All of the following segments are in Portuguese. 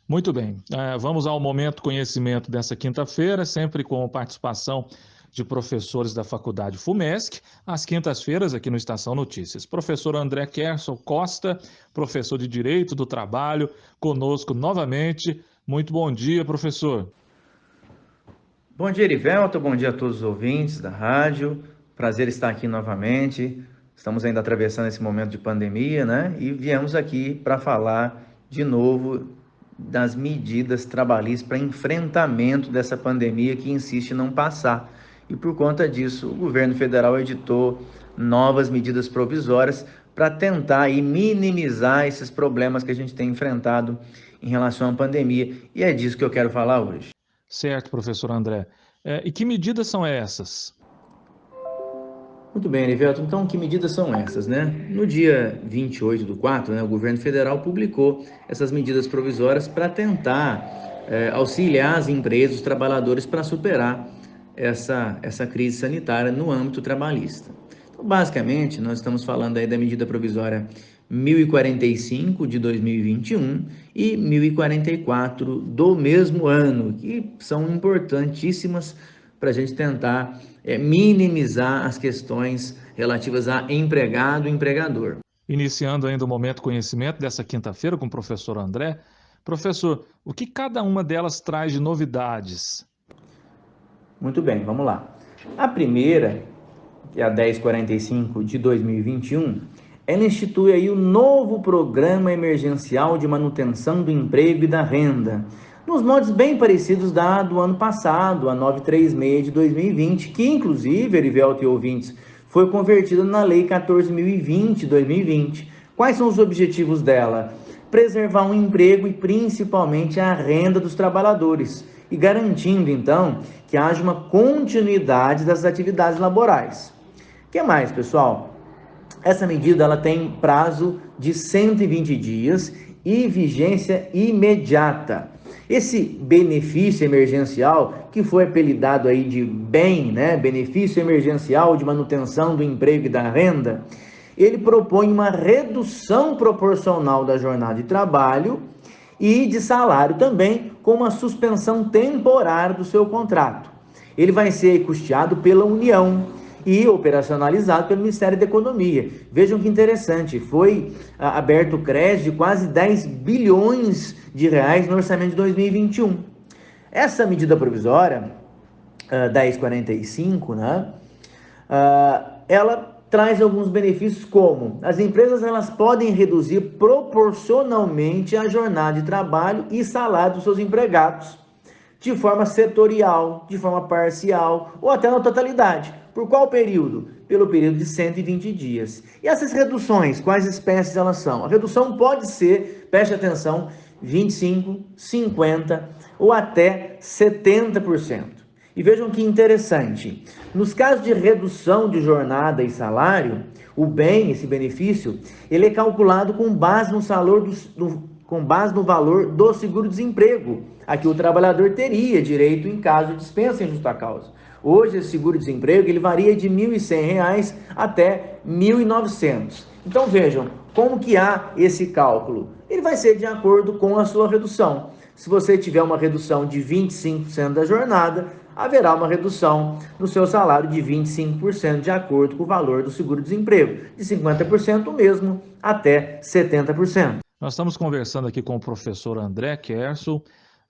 Muito bem. Vamos ao momento conhecimento dessa quinta-feira, sempre com participação de professores da Faculdade FUMESC, às quintas-feiras aqui no Estação Notícias. Professor André Kerson Costa, professor de Direito do Trabalho, conosco novamente. Muito bom dia, professor. Bom dia, Erivelto. Bom dia a todos os ouvintes da rádio. Prazer estar aqui novamente. Estamos ainda atravessando esse momento de pandemia, né? E viemos aqui para falar de novo das medidas trabalhistas para enfrentamento dessa pandemia que insiste em não passar. E por conta disso, o governo federal editou novas medidas provisórias para tentar aí minimizar esses problemas que a gente tem enfrentado em relação à pandemia. E é disso que eu quero falar hoje. Certo, professor André. E que medidas são essas? Muito bem, Erivelto. Então, que medidas são essas, né? No dia 28/4, né, o governo federal publicou essas medidas provisórias para tentar auxiliar as empresas, os trabalhadores, para superar essa crise sanitária no âmbito trabalhista. Então, basicamente, nós estamos falando aí da medida provisória 1045 de 2021 e 1044 do mesmo ano, que são importantíssimas para a gente tentar minimizar as questões relativas a empregado e empregador. Iniciando ainda o momento conhecimento dessa quinta-feira com o professor André. Professor, o que cada uma delas traz de novidades? Muito bem, vamos lá. A primeira, que é a 1045 de 2021, ela institui aí o novo Programa Emergencial de Manutenção do Emprego e da Renda, nos moldes bem parecidos do ano passado, a 936 de 2020, que inclusive, Erivelto e ouvintes, foi convertida na Lei 14.020 de 2020. Quais são os objetivos dela? Preservar um emprego e principalmente a renda dos trabalhadores, e garantindo então que haja uma continuidade das atividades laborais. O que mais, pessoal? Essa medida ela tem prazo de 120 dias e vigência imediata. Esse benefício emergencial, que foi apelidado aí de BEM, né? Benefício emergencial de manutenção do emprego e da renda, ele propõe uma redução proporcional da jornada de trabalho e de salário também, com uma suspensão temporária do seu contrato. Ele vai ser custeado pela União e operacionalizado pelo Ministério da Economia. Vejam que interessante, foi aberto crédito de quase 10 bilhões de reais no orçamento de 2021. Essa medida provisória, 1045, né, ela traz alguns benefícios, como as empresas elas podem reduzir proporcionalmente a jornada de trabalho e salário dos seus empregados, de forma setorial, de forma parcial ou até na totalidade. Por qual período? Pelo período de 120 dias. E essas reduções, quais espécies elas são? A redução pode ser, preste atenção, 25, 50 ou até 70%. E vejam que interessante, nos casos de redução de jornada e salário, o bem, esse benefício, ele é calculado com base no valor do seguro-desemprego, a que o trabalhador teria direito em caso de dispensa em justa causa. Hoje, esse seguro-desemprego ele varia de R$ 1.100 até R$ 1.900. Então vejam, como que há esse cálculo? Ele vai ser de acordo com a sua redução. Se você tiver uma redução de 25% da jornada, haverá uma redução no seu salário de 25% de acordo com o valor do seguro-desemprego, de 50% mesmo até 70%. Nós estamos conversando aqui com o professor André Kerson,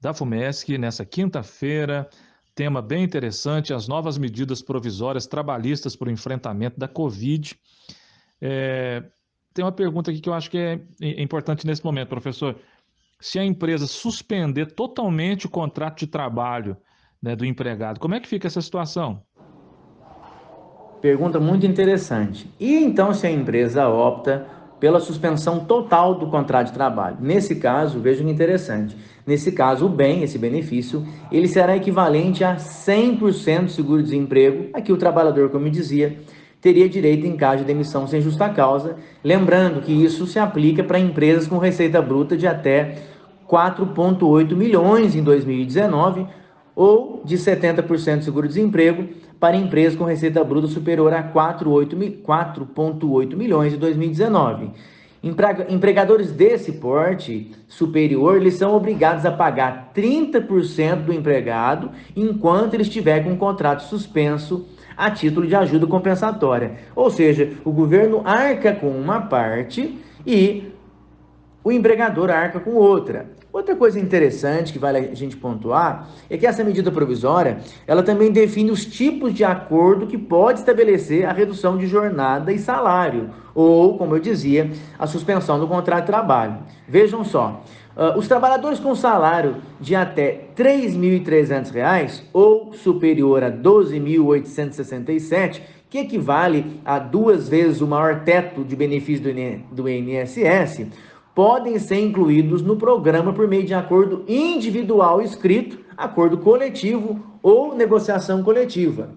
da FUMESC, nessa quinta-feira. Tema bem interessante, as novas medidas provisórias trabalhistas para o enfrentamento da Covid. Tem uma pergunta aqui que eu acho que é importante nesse momento, professor. Se a empresa suspender totalmente o contrato de trabalho, né, do empregado, como é que fica essa situação? Pergunta muito interessante. E então, se a empresa opta pela suspensão total do contrato de trabalho? Nesse caso, vejam que interessante. Nesse caso, o bem, esse benefício, ele será equivalente a 100% de seguro-desemprego. Aqui o trabalhador, como eu dizia, teria direito em caso de demissão sem justa causa. Lembrando que isso se aplica para empresas com receita bruta de até 4,8 milhões em 2019, ou de 70% de seguro-desemprego para empresas com receita bruta superior a 4,8 milhões em 2019. Empregadores desse porte superior, eles são obrigados a pagar 30% do empregado enquanto ele estiver com o contrato suspenso a título de ajuda compensatória. Ou seja, o governo arca com uma parte e o empregador arca com outra. Outra coisa interessante que vale a gente pontuar é que essa medida provisória, ela também define os tipos de acordo que pode estabelecer a redução de jornada e salário, ou, como eu dizia, a suspensão do contrato de trabalho. Vejam só, os trabalhadores com salário de até R$ 3.300 ou superior a R$ 12.867, que equivale a 2 vezes o maior teto de benefício do INSS, podem ser incluídos no programa por meio de acordo individual escrito, acordo coletivo ou negociação coletiva.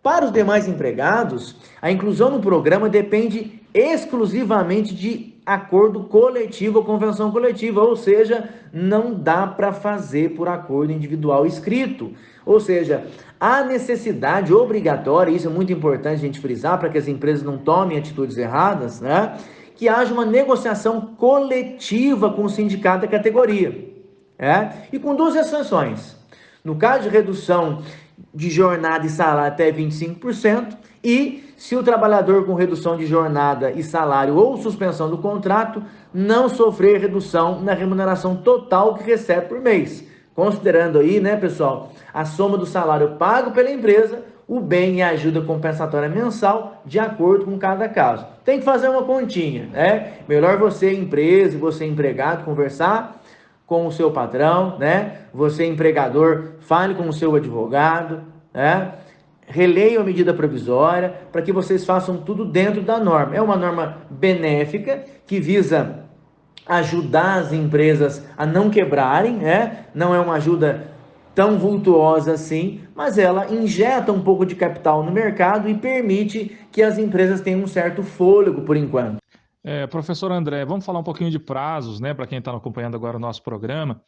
Para os demais empregados, a inclusão no programa depende exclusivamente de acordo coletivo ou convenção coletiva, ou seja, não dá para fazer por acordo individual escrito. Ou seja, há necessidade obrigatória, isso é muito importante a gente frisar para que as empresas não tomem atitudes erradas, né? Que haja uma negociação coletiva com o sindicato da categoria. E com 2 exceções. No caso de redução de jornada e salário até 25%, e se o trabalhador com redução de jornada e salário ou suspensão do contrato não sofrer redução na remuneração total que recebe por mês. Considerando aí, né, pessoal, a soma do salário pago pela empresa, o bem e a ajuda compensatória mensal, de acordo com cada caso. Tem que fazer uma continha, né? Melhor você, empresa, e você, empregado, conversar com o seu patrão, né? Você, empregador, fale com o seu advogado, né? Releiam a medida provisória para que vocês façam tudo dentro da norma. É uma norma benéfica que visa ajudar as empresas a não quebrarem, né? Não é uma ajuda tão vultuosa assim, mas ela injeta um pouco de capital no mercado e permite que as empresas tenham um certo fôlego por enquanto. Professor André, vamos falar um pouquinho de prazos, né, para quem está acompanhando agora o nosso programa,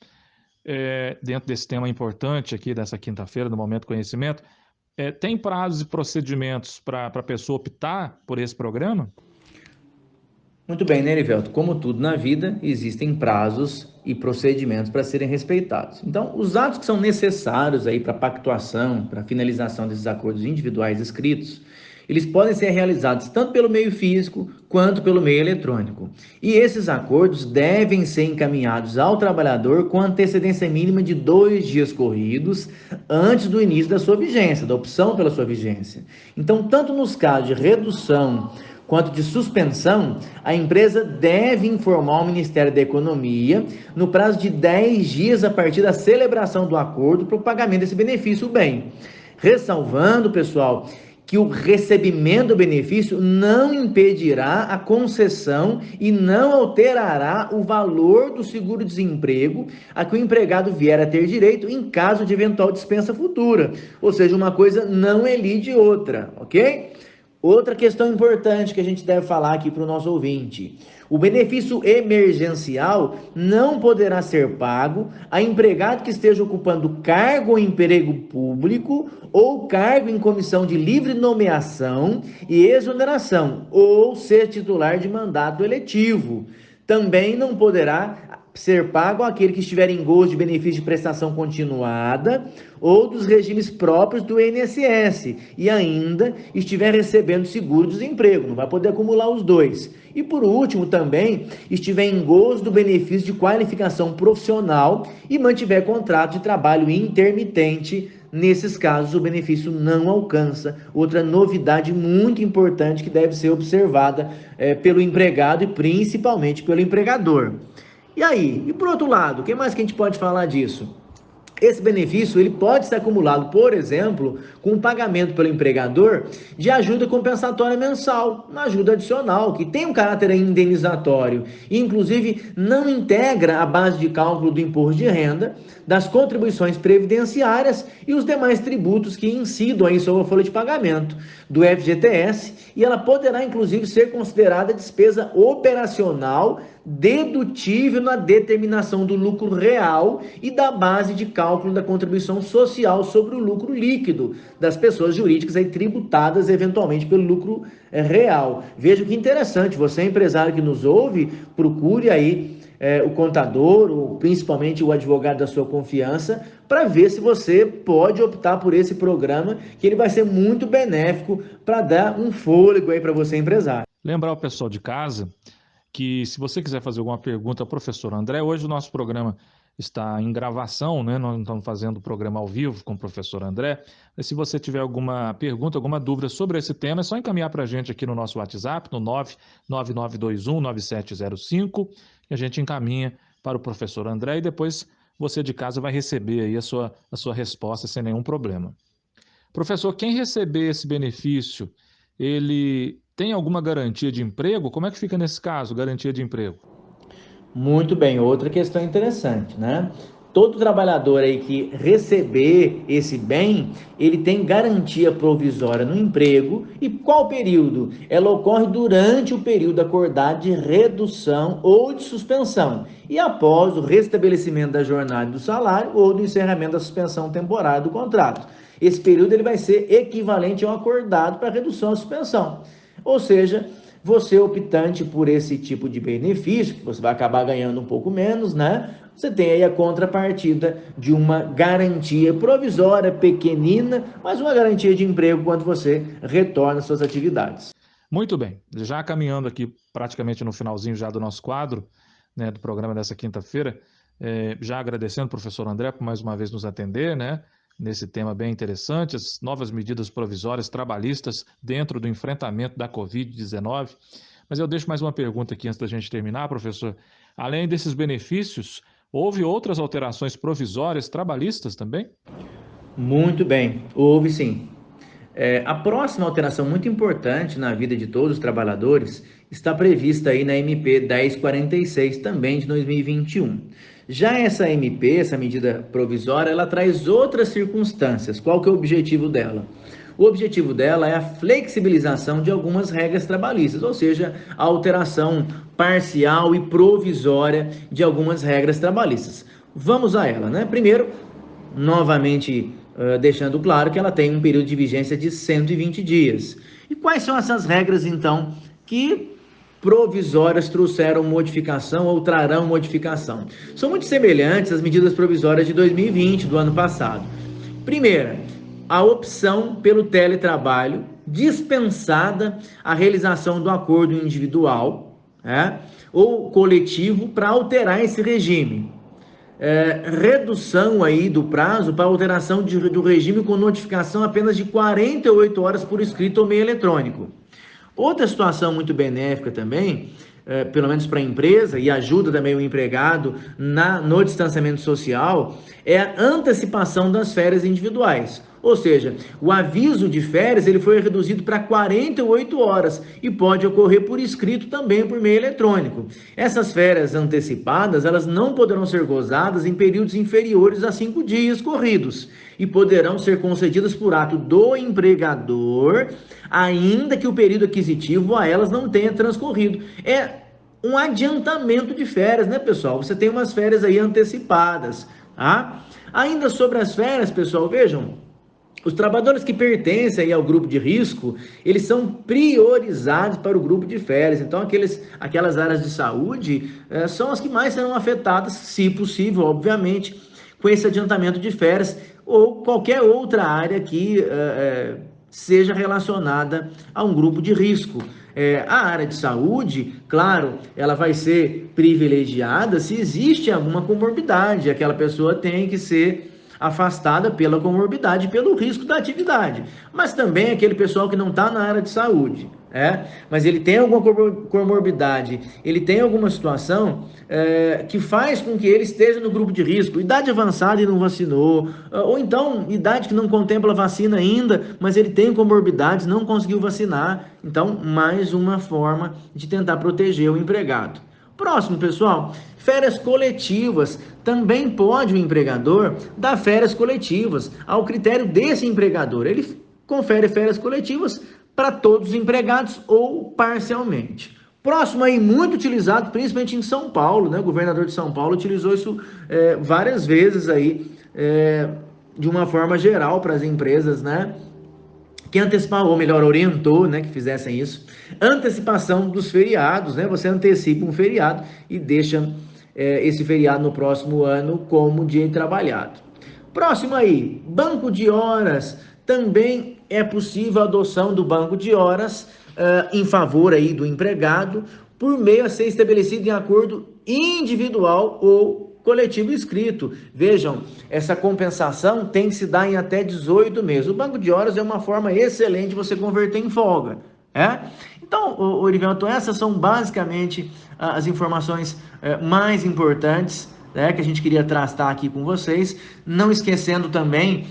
dentro desse tema importante aqui dessa quinta-feira, do Momento Conhecimento. Tem prazos e procedimentos para a pessoa optar por esse programa? Muito bem, né, Erivelto? Como tudo na vida, existem prazos e procedimentos para serem respeitados. Então, os atos que são necessários aí para pactuação, para finalização desses acordos individuais escritos, eles podem ser realizados tanto pelo meio físico quanto pelo meio eletrônico. E esses acordos devem ser encaminhados ao trabalhador com antecedência mínima de 2 dias corridos antes do início da sua vigência, da opção pela sua vigência. Então, tanto nos casos de redução quanto de suspensão, a empresa deve informar o Ministério da Economia no prazo de 10 dias a partir da celebração do acordo para o pagamento desse benefício bem. Ressalvando, pessoal, que o recebimento do benefício não impedirá a concessão e não alterará o valor do seguro-desemprego a que o empregado vier a ter direito em caso de eventual dispensa futura. Ou seja, uma coisa não elide outra, ok? Outra questão importante que a gente deve falar aqui para o nosso ouvinte: o benefício emergencial não poderá ser pago a empregado que esteja ocupando cargo ou emprego público ou cargo em comissão de livre nomeação e exoneração, ou ser titular de mandato eletivo. Também não poderá ser pago àquele que estiver em gozo de benefício de prestação continuada ou dos regimes próprios do INSS e ainda estiver recebendo seguro-desemprego, não vai poder acumular os dois. E por último também, estiver em gozo do benefício de qualificação profissional e mantiver contrato de trabalho intermitente. Nesses casos, o benefício não alcança. Outra novidade muito importante que deve ser observada pelo empregado e principalmente pelo empregador. E aí? E por outro lado, o que mais que a gente pode falar disso? Esse benefício ele pode ser acumulado, por exemplo, com o pagamento pelo empregador de ajuda compensatória mensal, uma ajuda adicional, que tem um caráter indenizatório e, inclusive, não integra a base de cálculo do imposto de renda, das contribuições previdenciárias e os demais tributos que incidam aí sobre a folha de pagamento do FGTS, e ela poderá, inclusive, ser considerada despesa operacional dedutível na determinação do lucro real e da base de cálculo da contribuição social sobre o lucro líquido das pessoas jurídicas aí tributadas eventualmente pelo lucro real. Veja que interessante, você empresário que nos ouve, procure aí o contador, ou principalmente o advogado da sua confiança, para ver se você pode optar por esse programa, que ele vai ser muito benéfico para dar um fôlego aí para você, empresário. Lembrar o pessoal de casa que, se você quiser fazer alguma pergunta ao professor André, hoje o nosso programa está em gravação, né? Nós não estamos fazendo o programa ao vivo com o professor André. Mas se você tiver alguma pergunta, alguma dúvida sobre esse tema, é só encaminhar para a gente aqui no nosso WhatsApp, no 999219705, e a gente encaminha para o professor André e depois você de casa vai receber aí a sua resposta sem nenhum problema. Professor, quem receber esse benefício, ele tem alguma garantia de emprego? Como é que fica nesse caso, garantia de emprego? Muito bem, outra questão interessante, né? Todo trabalhador aí que receber esse bem, ele tem garantia provisória no emprego. E qual período? Ela ocorre durante o período acordado de redução ou de suspensão e após o restabelecimento da jornada e do salário ou do encerramento da suspensão temporária do contrato. Esse período ele vai ser equivalente ao acordado para redução ou suspensão. Ou seja, você optante por esse tipo de benefício, que você vai acabar ganhando um pouco menos, né? Você tem aí a contrapartida de uma garantia provisória, pequenina, mas uma garantia de emprego quando você retorna às suas atividades. Muito bem, já caminhando aqui praticamente no finalzinho já do nosso quadro, né, do programa dessa quinta-feira, já agradecendo o professor André por mais uma vez nos atender, né? Nesse tema bem interessante, as novas medidas provisórias trabalhistas dentro do enfrentamento da Covid-19. Mas eu deixo mais uma pergunta aqui antes da gente terminar, professor. Além desses benefícios, houve outras alterações provisórias trabalhistas também? Muito bem, houve sim. A próxima alteração muito importante na vida de todos os trabalhadores está prevista aí na MP 1046, também de 2021. Já essa MP, essa medida provisória, ela traz outras circunstâncias. Qual que é o objetivo dela? O objetivo dela é a flexibilização de algumas regras trabalhistas, ou seja, a alteração parcial e provisória de algumas regras trabalhistas. Vamos a ela, né? Primeiro, novamente deixando claro que ela tem um período de vigência de 120 dias. E quais são essas regras, então, que provisórias trouxeram modificação ou trarão modificação? São muito semelhantes às medidas provisórias de 2020, do ano passado. Primeira, a opção pelo teletrabalho, dispensada a realização do acordo individual, ou coletivo para alterar esse regime. Redução aí do prazo para alteração do regime com notificação apenas de 48 horas por escrito ou meio eletrônico. Outra situação muito benéfica também, pelo menos para a empresa, e ajuda também o empregado no distanciamento social, é a antecipação das férias individuais. Ou seja, o aviso de férias ele foi reduzido para 48 horas e pode ocorrer por escrito também por meio eletrônico. Essas férias antecipadas, elas não poderão ser gozadas em períodos inferiores a 5 dias corridos e poderão ser concedidas por ato do empregador, ainda que o período aquisitivo a elas não tenha transcorrido. É um adiantamento de férias, né, pessoal? Você tem umas férias aí antecipadas, tá? Ainda sobre as férias, pessoal, vejam, os trabalhadores que pertencem aí ao grupo de risco, eles são priorizados para o grupo de férias. Então, aquelas áreas de saúde são as que mais serão afetadas, se possível, obviamente, com esse adiantamento de férias ou qualquer outra área que seja relacionada a um grupo de risco. A área de saúde, claro, ela vai ser privilegiada se existe alguma comorbidade. Aquela pessoa tem que ser afastada pela comorbidade, pelo risco da atividade. Mas também aquele pessoal que não está na área de saúde, mas ele tem alguma comorbidade, ele tem alguma situação que faz com que ele esteja no grupo de risco, idade avançada e não vacinou, ou então idade que não contempla vacina ainda, mas ele tem comorbidades, não conseguiu vacinar. Então, mais uma forma de tentar proteger o empregado. Próximo, pessoal, férias coletivas. Também pode o empregador dar férias coletivas ao critério desse empregador. Ele confere férias coletivas para todos os empregados ou parcialmente. Próximo aí, muito utilizado, principalmente em São Paulo, né? O governador de São Paulo utilizou isso várias vezes aí, de uma forma geral para as empresas, né? Que antecipou, ou melhor, orientou, né, que fizessem isso. Antecipação dos feriados, né? Você antecipa um feriado e deixa esse feriado no próximo ano como dia trabalhado. Próximo aí, banco de horas. Também é possível a adoção do banco de horas em favor aí do empregado, por meio a ser estabelecido em acordo individual ou coletivo escrito. Vejam, essa compensação tem que se dar em até 18 meses. O banco de horas é uma forma excelente de você converter em folga. Então, Orivelton, essas são basicamente as informações mais importantes, que a gente queria tratar aqui com vocês, não esquecendo também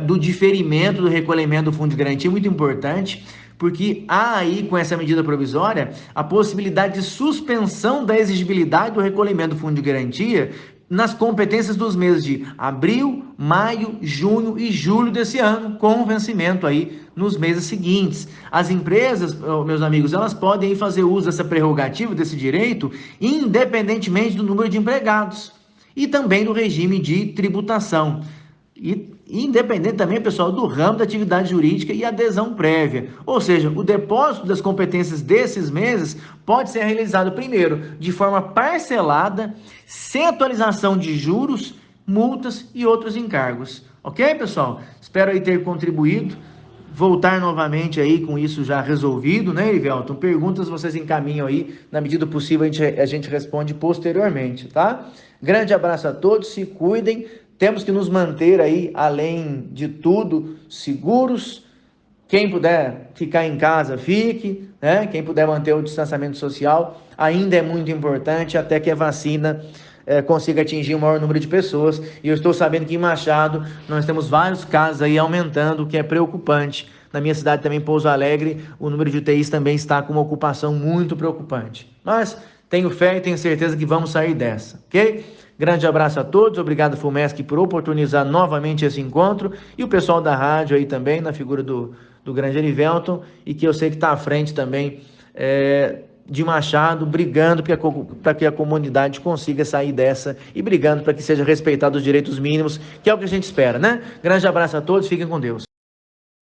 do diferimento do recolhimento do fundo de garantia, muito importante, porque há aí, com essa medida provisória, a possibilidade de suspensão da exigibilidade do recolhimento do fundo de garantia nas competências dos meses de abril, maio, junho e julho desse ano, com vencimento aí nos meses seguintes. As empresas, meus amigos, elas podem aí fazer uso dessa prerrogativa, desse direito, independentemente do número de empregados e também do regime de tributação. E independente também, pessoal, do ramo da atividade jurídica e adesão prévia. Ou seja, o depósito das competências desses meses pode ser realizado primeiro de forma parcelada, sem atualização de juros, multas e outros encargos. Ok, pessoal? Espero aí ter contribuído. Voltar novamente aí com isso já resolvido, né, Erivelton? Perguntas vocês encaminham aí, na medida do possível a gente responde posteriormente, tá? Grande abraço a todos, se cuidem. Temos que nos manter aí, além de tudo, seguros. Quem puder ficar em casa, fique, né? Quem puder manter o distanciamento social, ainda é muito importante, até que a vacina consiga atingir o maior número de pessoas. E eu estou sabendo que em Machado nós temos vários casos aí aumentando, o que é preocupante. Na minha cidade também, Pouso Alegre, o número de UTIs também está com uma ocupação muito preocupante. Mas tenho fé e tenho certeza que vamos sair dessa, ok? Grande abraço a todos, obrigado FUMESC por oportunizar novamente esse encontro, e o pessoal da rádio aí também, na figura do grande Erivelton, e que eu sei que está à frente também de Machado, brigando para que a comunidade consiga sair dessa e brigando para que seja respeitado os direitos mínimos, que é o que a gente espera, né? Grande abraço a todos, fiquem com Deus.